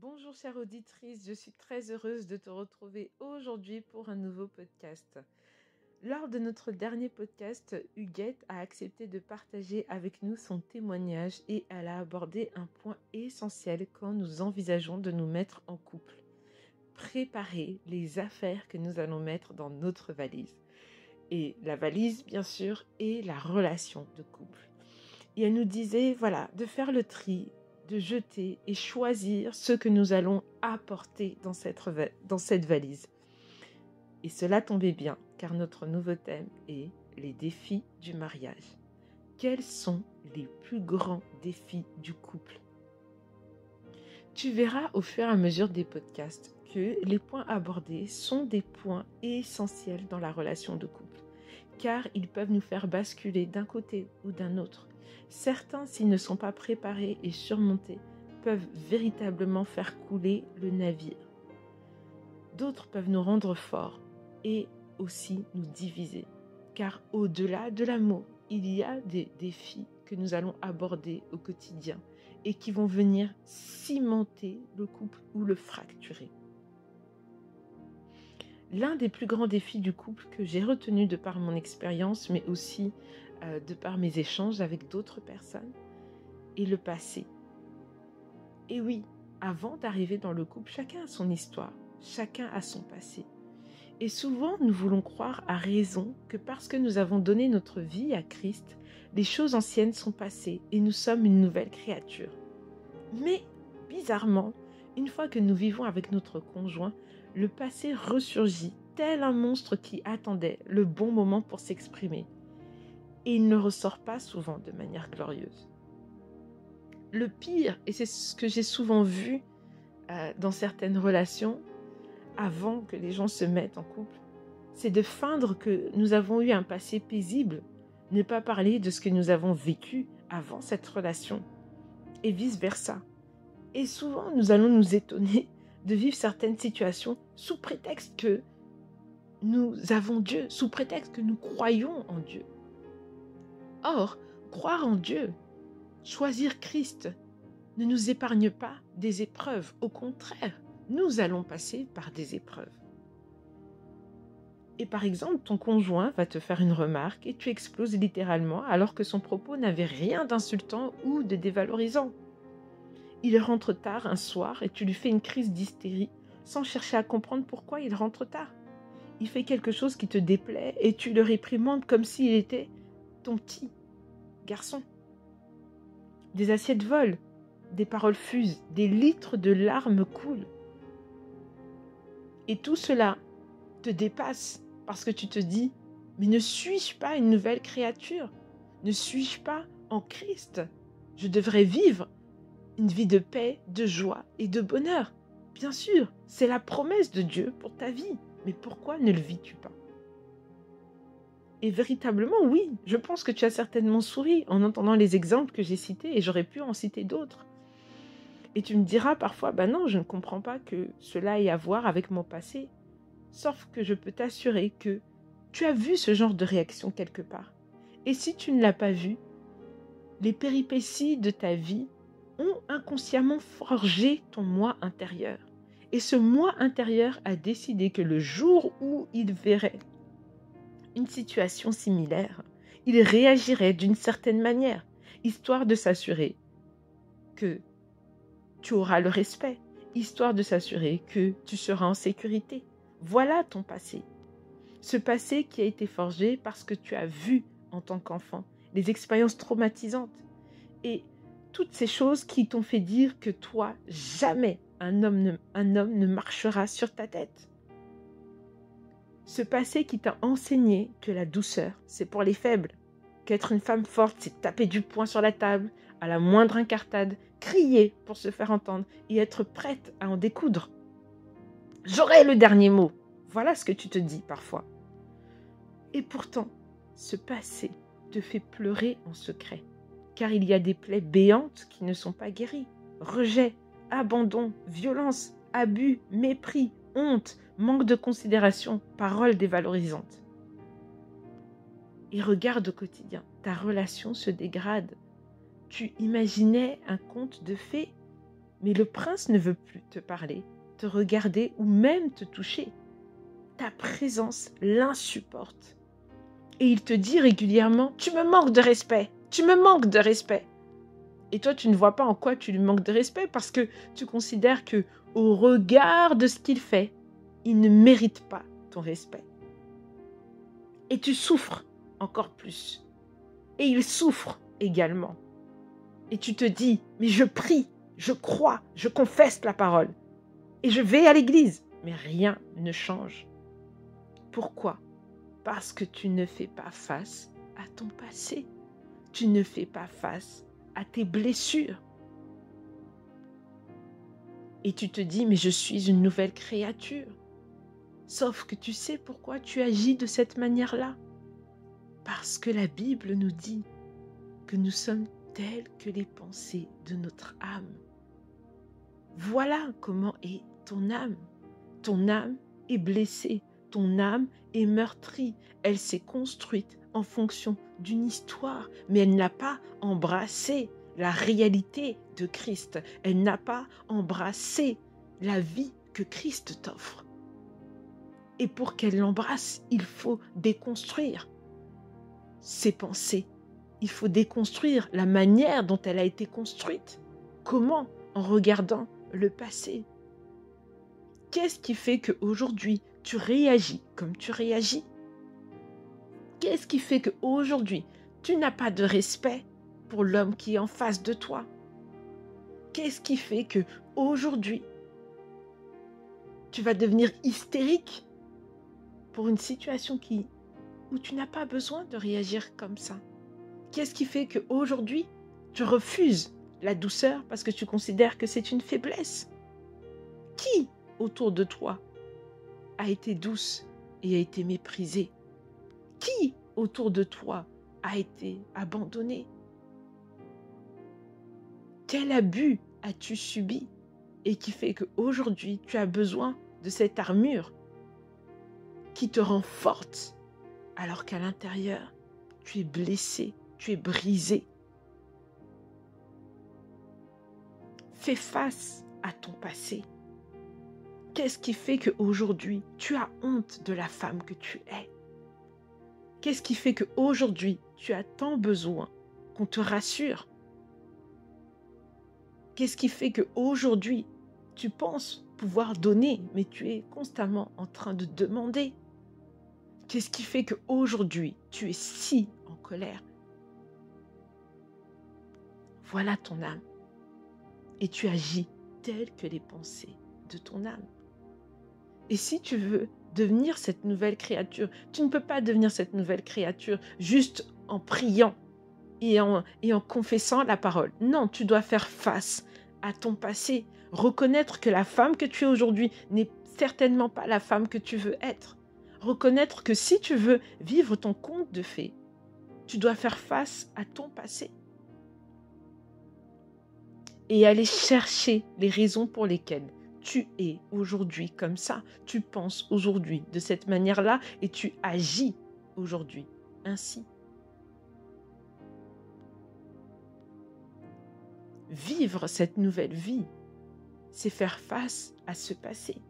Bonjour chère auditrice, je suis très heureuse de te retrouver aujourd'hui pour un nouveau podcast. Lors de notre dernier podcast, Huguette a accepté de partager avec nous son témoignage et elle a abordé un point essentiel quand nous envisageons de nous mettre en couple. Préparer les affaires que nous allons mettre dans notre valise. Et la valise, bien sûr, est la relation de couple. Et elle nous disait, voilà, de faire le tri, de jeter et choisir ce que nous allons apporter dans cette valise. Et cela tombait bien, car notre nouveau thème est les défis du mariage. Quels sont les plus grands défis du couple ? Tu verras au fur et à mesure des podcasts que les points abordés sont des points essentiels dans la relation de couple, car ils peuvent nous faire basculer d'un côté ou d'un autre. Certains, s'ils ne sont pas préparés et surmontés, peuvent véritablement faire couler le navire. D'autres peuvent nous rendre forts et aussi nous diviser. Car au-delà de l'amour, il y a des défis que nous allons aborder au quotidien et qui vont venir cimenter le couple ou le fracturer. L'un des plus grands défis du couple que j'ai retenu de par mon expérience, mais aussi de par mes échanges avec d'autres personnes, est le passé. Et oui, avant d'arriver dans le couple, chacun a son histoire, chacun a son passé. Et souvent, nous voulons croire à raison que parce que nous avons donné notre vie à Christ, les choses anciennes sont passées et nous sommes une nouvelle créature. Mais, bizarrement, une fois que nous vivons avec notre conjoint, le passé ressurgit tel un monstre qui attendait le bon moment pour s'exprimer. Et il ne ressort pas souvent de manière glorieuse. Le pire, et c'est ce que j'ai souvent vu dans certaines relations, avant que les gens se mettent en couple, c'est de feindre que nous avons eu un passé paisible, ne pas parler de ce que nous avons vécu avant cette relation, et vice-versa. Et souvent, nous allons nous étonner de vivre certaines situations sous prétexte que nous avons Dieu, sous prétexte que nous croyons en Dieu. Or, croire en Dieu, choisir Christ, ne nous épargne pas des épreuves. Au contraire, nous allons passer par des épreuves. Et par exemple, ton conjoint va te faire une remarque et tu exploses littéralement alors que son propos n'avait rien d'insultant ou de dévalorisant. Il rentre tard un soir et tu lui fais une crise d'hystérie sans chercher à comprendre pourquoi il rentre tard. Il fait quelque chose qui te déplaît et tu le réprimandes comme s'il était ton petit garçon. Des assiettes volent, des paroles fusent, des litres de larmes coulent. Et tout cela te dépasse parce que tu te dis « Mais ne suis-je pas une nouvelle créature ? Ne suis-je pas en Christ ? Je devrais vivre une vie de paix, de joie et de bonheur. Bien sûr, c'est la promesse de Dieu pour ta vie. Mais pourquoi ne le vis-tu pas ? » Et véritablement, oui, je pense que tu as certainement souri en entendant les exemples que j'ai cités et j'aurais pu en citer d'autres. Et tu me diras parfois, non, je ne comprends pas que cela ait à voir avec mon passé. Sauf que je peux t'assurer que tu as vu ce genre de réaction quelque part. Et si tu ne l'as pas vu, les péripéties de ta vie ont inconsciemment forgé ton moi intérieur. Et ce moi intérieur a décidé que le jour où il verrait une situation similaire, il réagirait d'une certaine manière, histoire de s'assurer que tu auras le respect, histoire de s'assurer que tu seras en sécurité. Voilà ton passé. Ce passé qui a été forgé parce que tu as vu en tant qu'enfant les expériences traumatisantes et toutes ces choses qui t'ont fait dire que toi, jamais un homme ne marchera sur ta tête. Ce passé qui t'a enseigné que la douceur, c'est pour les faibles, qu'être une femme forte, c'est taper du poing sur la table, à la moindre incartade, crier pour se faire entendre et être prête à en découdre. J'aurai le dernier mot. Voilà ce que tu te dis parfois. Et pourtant, ce passé te fait pleurer en secret, car il y a des plaies béantes qui ne sont pas guéries. Rejet, abandon, violence, abus, mépris, honte, manque de considération, paroles dévalorisantes. Et regarde au quotidien, ta relation se dégrade. Tu imaginais un conte de fées, Mais le prince ne veut plus te parler, te regarder ou même te toucher. Ta présence l'insupporte. Et il te dit régulièrement, tu me manques de respect, tu me manques de respect. Et toi, tu ne vois pas en quoi tu lui manques de respect parce que tu considères que, au regard de ce qu'il fait, il ne mérite pas ton respect. Et tu souffres encore plus. Et il souffre également. Et tu te dis, mais je prie, je crois, je confesse la parole. Et je vais à l'église. Mais rien ne change. Pourquoi ? Parce que tu ne fais pas face à ton passé. Tu ne fais pas face à tes blessures. Et tu te dis, mais je suis une nouvelle créature. Sauf que tu sais pourquoi tu agis de cette manière-là. Parce que la Bible nous dit que nous sommes tels que les pensées de notre âme. Voilà comment est ton âme. Ton âme est blessée, ton âme est meurtrie. Elle s'est construite en fonction d'une histoire, mais elle n'a pas embrassé la réalité de Christ. Elle n'a pas embrassé la vie que Christ t'offre. Et pour qu'elle l'embrasse, il faut déconstruire ses pensées. Il faut déconstruire la manière dont elle a été construite. Comment ? En regardant le passé. Qu'est-ce qui fait qu'aujourd'hui, tu réagis comme tu réagis ? Qu'est-ce qui fait qu'aujourd'hui, tu n'as pas de respect pour l'homme qui est en face de toi ? Qu'est-ce qui fait qu'aujourd'hui, tu vas devenir hystérique pour une situation où tu n'as pas besoin de réagir comme ça ? Qu'est-ce qui fait qu'aujourd'hui, tu refuses la douceur parce que tu considères que c'est une faiblesse ? Qui autour de toi a été douce et a été méprisée ? Qui autour de toi a été abandonné ? Quel abus as-tu subi et qui fait qu'aujourd'hui tu as besoin de cette armure qui te rend forte alors qu'à l'intérieur tu es blessé, tu es brisé ? Fais face à ton passé. Qu'est-ce qui fait qu'aujourd'hui, tu as honte de la femme que tu es ? Qu'est-ce qui fait qu'aujourd'hui, tu as tant besoin qu'on te rassure ? Qu'est-ce qui fait qu'aujourd'hui, tu penses pouvoir donner, mais tu es constamment en train de demander ? Qu'est-ce qui fait qu'aujourd'hui, tu es si en colère ? Voilà ton âme. Et tu agis tel que les pensées de ton âme. Et si tu veux devenir cette nouvelle créature, tu ne peux pas devenir cette nouvelle créature juste en priant et en confessant la parole. Non, tu dois faire face à ton passé, reconnaître que la femme que tu es aujourd'hui n'est certainement pas la femme que tu veux être. Reconnaître que si tu veux vivre ton conte de fées, tu dois faire face à ton passé. Et aller chercher les raisons pour lesquelles tu es aujourd'hui comme ça, tu penses aujourd'hui de cette manière-là et tu agis aujourd'hui ainsi. Vivre cette nouvelle vie, c'est faire face à ce passé.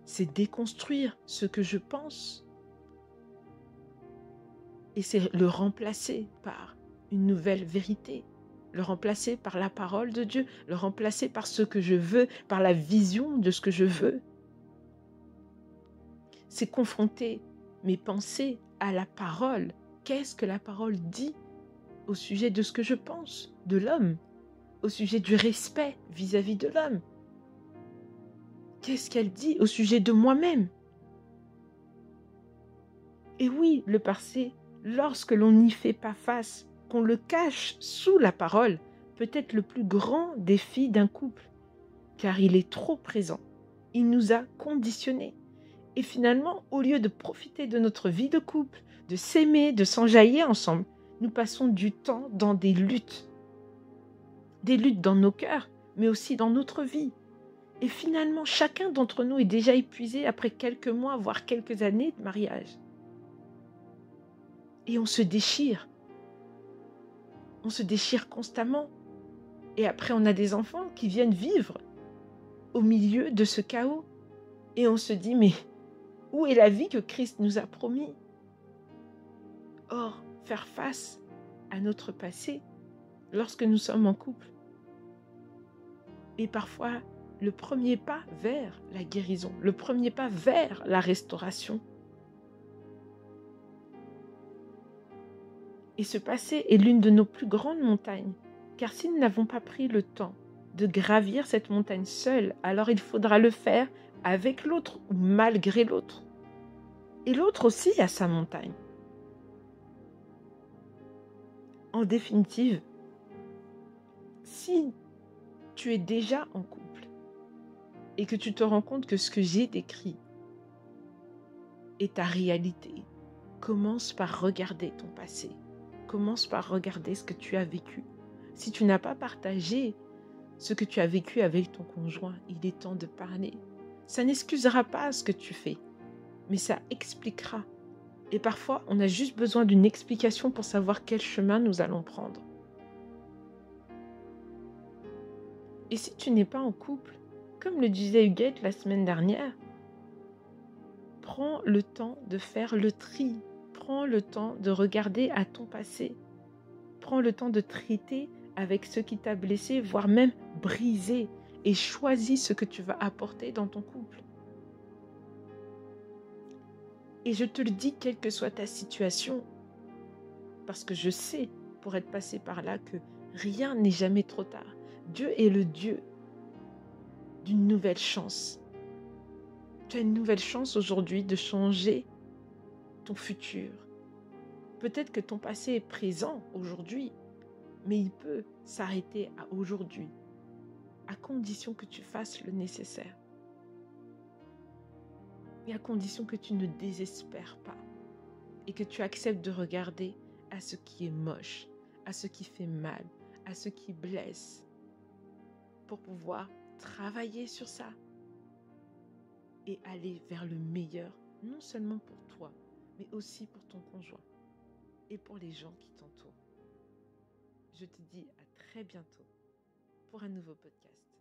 C'est déconstruire ce que je pense et c'est le remplacer par une nouvelle vérité. Le remplacer par la parole de Dieu, le remplacer par ce que je veux, par la vision de ce que je veux. C'est confronter mes pensées à la parole. Qu'est-ce que la parole dit au sujet de ce que je pense de l'homme, au sujet du respect vis-à-vis de l'homme? Qu'est-ce qu'elle dit au sujet de moi-même? Et oui, le passé, lorsque l'on n'y fait pas face, qu'on le cache sous la parole, peut être le plus grand défi d'un couple, car il est trop présent. Il nous a conditionnés. Et finalement, au lieu de profiter de notre vie de couple, de s'aimer, de s'enjailler ensemble, nous passons du temps dans des luttes dans nos cœurs, mais aussi dans notre vie. Et finalement, chacun d'entre nous est déjà épuisé après quelques mois, voire quelques années de mariage. Et on se déchire. On se déchire constamment. Et après, on a des enfants qui viennent vivre au milieu de ce chaos. Et on se dit, mais où est la vie que Christ nous a promis? Or, faire face à notre passé lorsque nous sommes en couple est parfois le premier pas vers la guérison, le premier pas vers la restauration. Et ce passé est l'une de nos plus grandes montagnes, car si nous n'avons pas pris le temps de gravir cette montagne seule, alors il faudra le faire avec l'autre ou malgré l'autre. Et l'autre aussi a sa montagne. En définitive, si tu es déjà en couple et que tu te rends compte que ce que j'ai décrit est ta réalité, commence par regarder ton passé. Commence par regarder ce que tu as vécu. Si tu n'as pas partagé ce que tu as vécu avec ton conjoint, il est temps de parler. Ça n'excusera pas ce que tu fais, mais ça expliquera. Et parfois, on a juste besoin d'une explication pour savoir quel chemin nous allons prendre. Et si tu n'es pas en couple, comme le disait Huguette la semaine dernière, prends le temps de faire le tri. Prends le temps de regarder à ton passé. Prends le temps de traiter avec ce qui t'a blessé, voire même brisé, et choisis ce que tu vas apporter dans ton couple. Et je te le dis, quelle que soit ta situation, parce que je sais, pour être passé par là, que rien n'est jamais trop tard. Dieu est le Dieu d'une nouvelle chance. Tu as une nouvelle chance aujourd'hui de changer ton futur. Peut-être que ton passé est présent aujourd'hui, mais il peut s'arrêter à aujourd'hui, à condition que tu fasses le nécessaire. Et à condition que tu ne désespères pas et que tu acceptes de regarder à ce qui est moche, à ce qui fait mal, à ce qui blesse, pour pouvoir travailler sur ça et aller vers le meilleur, non seulement pour toi, mais aussi pour ton conjoint et pour les gens qui t'entourent. Je te dis à très bientôt pour un nouveau podcast.